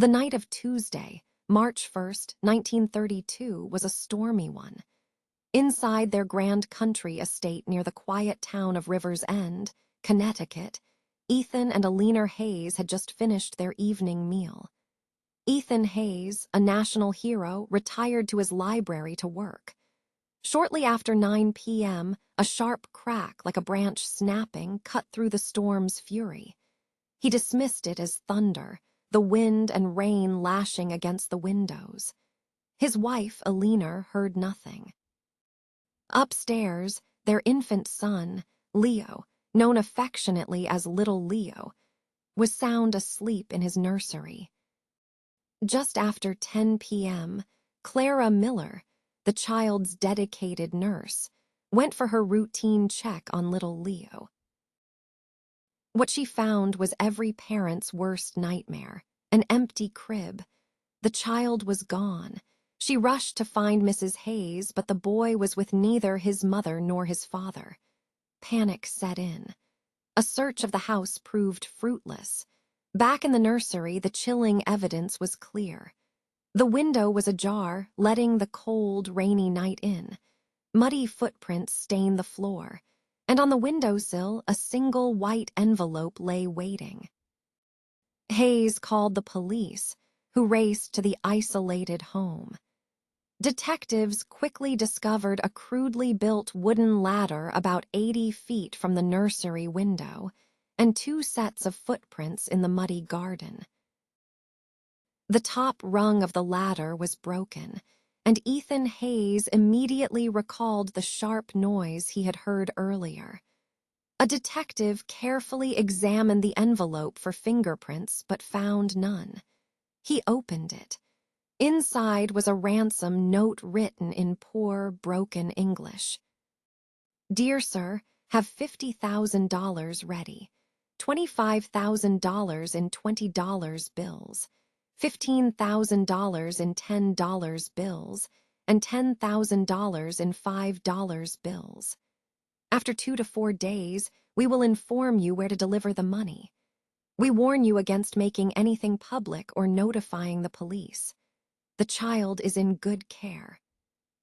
The night of Tuesday, March 1st, 1932, was a stormy one. Inside their grand country estate near the quiet town of River's End, Connecticut, Ethan and Alina Hayes had just finished their evening meal. Ethan Hayes, a national hero, retired to his library to work. Shortly after 9 p.m., a sharp crack like a branch snapping cut through the storm's fury. He dismissed it as thunder, the wind and rain lashing against the windows. His wife, Alina, heard nothing. Upstairs, their infant son, Leo, known affectionately as Little Leo, was sound asleep in his nursery. Just after 10 p.m., Clara Miller, the child's dedicated nurse, went for her routine check on little Leo. What she found was every parent's worst nightmare, an empty crib. The child was gone. She rushed to find Mrs. Hayes, but the boy was with neither his mother nor his father. Panic set in. A search of the house proved fruitless. Back in the nursery, the chilling evidence was clear. The window was ajar, letting the cold, rainy night in. Muddy footprints stained the floor, and on the windowsill, a single white envelope lay waiting. Hayes called the police, who raced to the isolated home. Detectives quickly discovered a crudely built wooden ladder about 80 feet from the nursery window, and 2 sets of footprints in the muddy garden. The top rung of the ladder was broken, and Ethan Hayes immediately recalled the sharp noise he had heard earlier. A detective carefully examined the envelope for fingerprints but found none. He opened it. Inside was a ransom note written in poor, broken English. "Dear sir, have $50,000 ready. $25,000 in $20 bills, $15,000 in $10 bills, and $10,000 in $5 bills. After 2 to 4 days, we will inform you where to deliver the money. We warn you against making anything public or notifying the police. The child is in good care."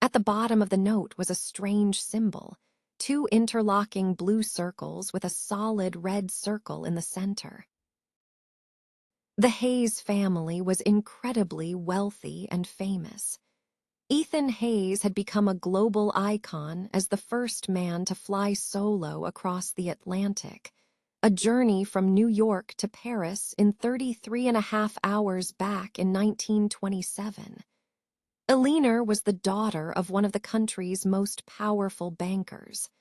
At the bottom of the note was a strange symbol, 2 interlocking blue circles with a solid red circle in the center. The Hayes family was incredibly wealthy and famous. Ethan Hayes had become a global icon as the first man to fly solo across the Atlantic, a journey from New York to Paris in 33.5 hours back in 1927. Alina was the daughter of one of the country's most powerful bankers.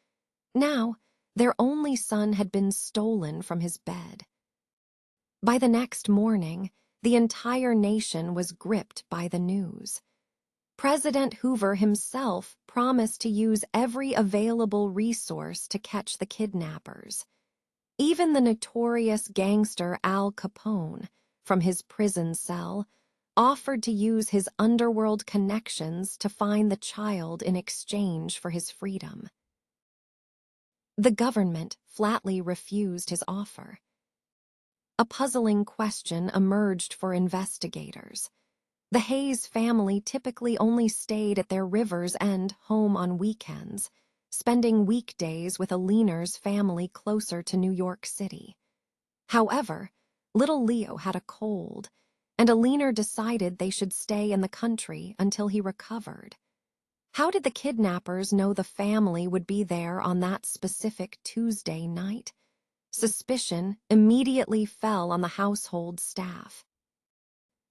Now, their only son had been stolen from his bed. By the next morning, the entire nation was gripped by the news. President Hoover himself promised to use every available resource to catch the kidnappers. Even the notorious gangster Al Capone, from his prison cell, offered to use his underworld connections to find the child in exchange for his freedom. The government flatly refused his offer. A puzzling question emerged for investigators. The Hayes family typically only stayed at their River's End home on weekends, spending weekdays with Alina's family closer to New York City. However, little Leo had a cold, and Alina decided they should stay in the country until he recovered. How did the kidnappers know the family would be there on that specific Tuesday night? Suspicion immediately fell on the household staff.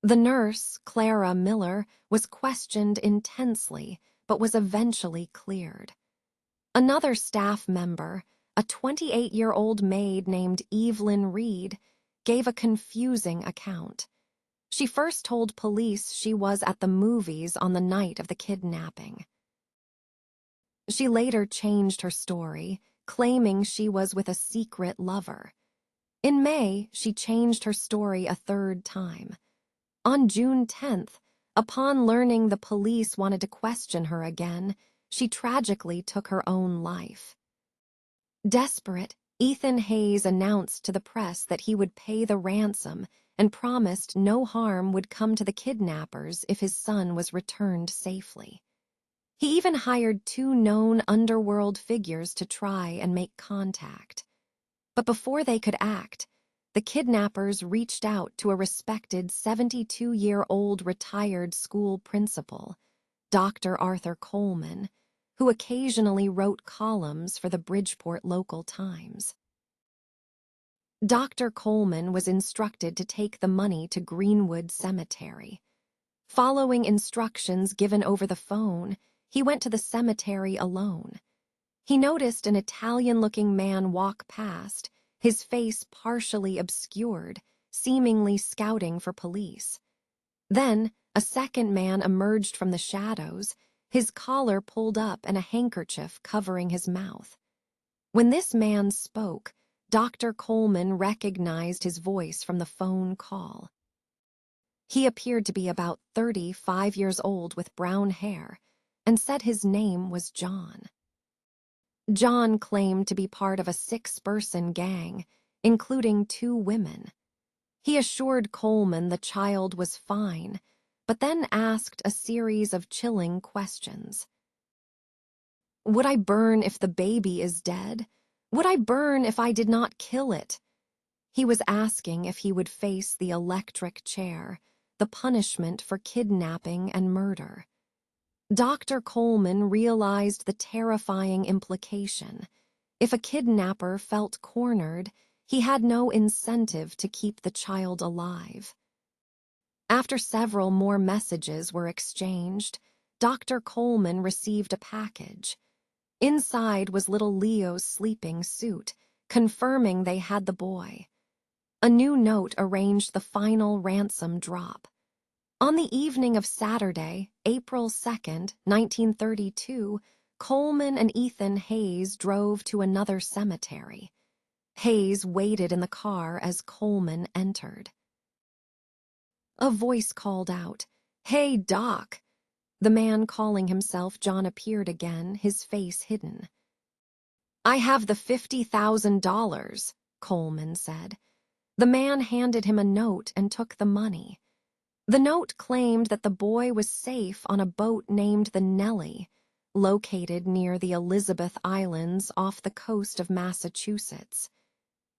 The nurse, Clara Miller, was questioned intensely, but was eventually cleared. Another staff member, a 28-year-old maid named Evelyn Reed, gave a confusing account. She first told police she was at the movies on the night of the kidnapping. She later changed her story, claiming she was with a secret lover. In May, she changed her story a 3rd time. On June 10th, upon learning the police wanted to question her again, she tragically took her own life. Desperate, Ethan Hayes announced to the press that he would pay the ransom and promised no harm would come to the kidnappers if his son was returned safely. He even hired two known underworld figures to try and make contact. But before they could act, the kidnappers reached out to a respected 72-year-old retired school principal, Dr. Arthur Coleman, who occasionally wrote columns for the Bridgeport Local Times. Dr. Coleman was instructed to take the money to Greenwood Cemetery. Following instructions given over the phone, he went to the cemetery alone. He noticed an Italian-looking man walk past, his face partially obscured, seemingly scouting for police. Then, a second man emerged from the shadows, his collar pulled up and a handkerchief covering his mouth. When this man spoke, Dr. Coleman recognized his voice from the phone call. He appeared to be about 35 years old with brown hair, and said his name was John. John claimed to be part of a 6-person gang, including 2 women. He assured Coleman the child was fine, but then asked a series of chilling questions. "Would I burn if the baby is dead? Would I burn if I did not kill it?" He was asking if he would face the electric chair, the punishment for kidnapping and murder. Dr. Coleman realized the terrifying implication. If a kidnapper felt cornered, he had no incentive to keep the child alive. After several more messages were exchanged, Dr. Coleman received a package. Inside was little Leo's sleeping suit, confirming they had the boy. A new note arranged the final ransom drop. On the evening of Saturday, April 2nd, 1932, Coleman and Ethan Hayes drove to another cemetery. Hayes waited in the car as Coleman entered. A voice called out, "Hey, Doc!" The man calling himself John appeared again, his face hidden. "I have the $50,000, Coleman said. The man handed him a note and took the money. The note claimed that the boy was safe on a boat named the Nellie, located near the Elizabeth Islands off the coast of Massachusetts.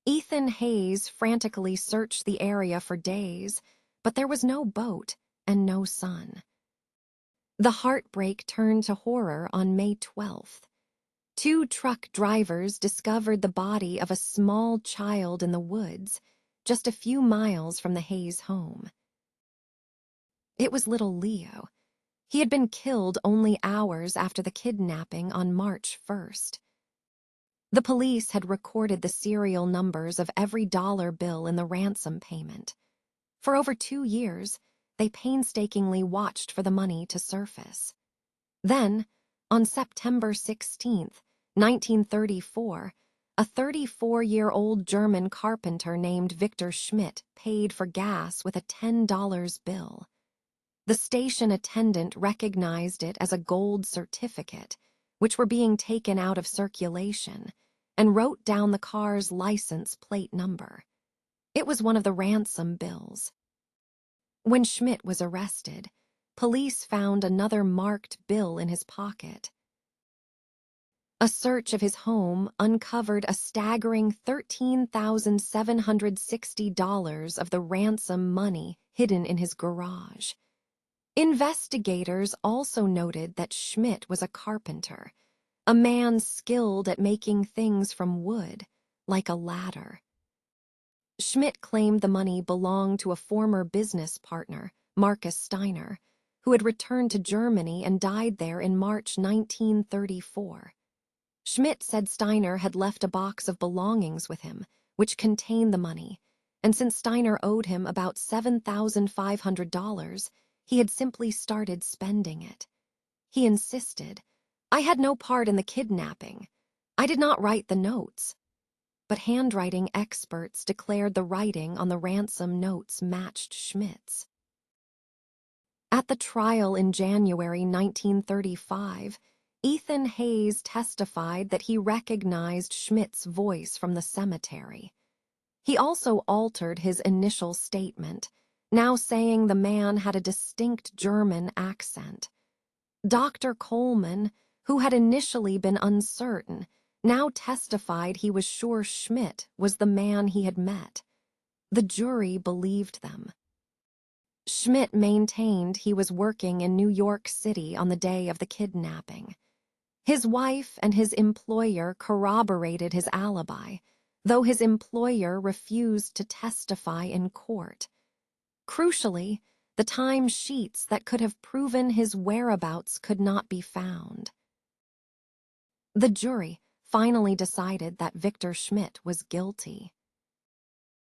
Ethan Hayes frantically searched the area for days, but there was no boat and no sun. The heartbreak turned to horror on May 12th. 2 truck drivers discovered the body of a small child in the woods, just a few miles from the Hayes home. It was little Leo. He had been killed only hours after the kidnapping on March 1st. The police had recorded the serial numbers of every dollar bill in the ransom payment. For over 2 years, they painstakingly watched for the money to surface. Then, on September 16th, 1934, a 34-year-old German carpenter named Victor Schmidt paid for gas with a $10 bill. The station attendant recognized it as a gold certificate, which were being taken out of circulation, and wrote down the car's license plate number. It was one of the ransom bills. When Schmidt was arrested, police found another marked bill in his pocket. A search of his home uncovered a staggering $13,760 of the ransom money hidden in his garage. Investigators also noted that Schmidt was a carpenter, a man skilled at making things from wood, like a ladder. Schmidt claimed the money belonged to a former business partner, Marcus Steiner, who had returned to Germany and died there in March 1934. Schmidt said Steiner had left a box of belongings with him, which contained the money, and since Steiner owed him about $7,500, he had simply started spending it. He insisted, "I had no part in the kidnapping. I did not write the notes." But handwriting experts declared the writing on the ransom notes matched Schmidt's. At the trial in January 1935, Ethan Hayes testified that he recognized Schmidt's voice from the cemetery. He also altered his initial statement, now saying the man had a distinct German accent. Dr. Coleman, who had initially been uncertain, now testified he was sure Schmidt was the man he had met. The jury believed them. Schmidt maintained he was working in New York City on the day of the kidnapping. His wife and his employer corroborated his alibi, though his employer refused to testify in court. Crucially, the time sheets that could have proven his whereabouts could not be found. The jury finally decided that Victor Schmidt was guilty.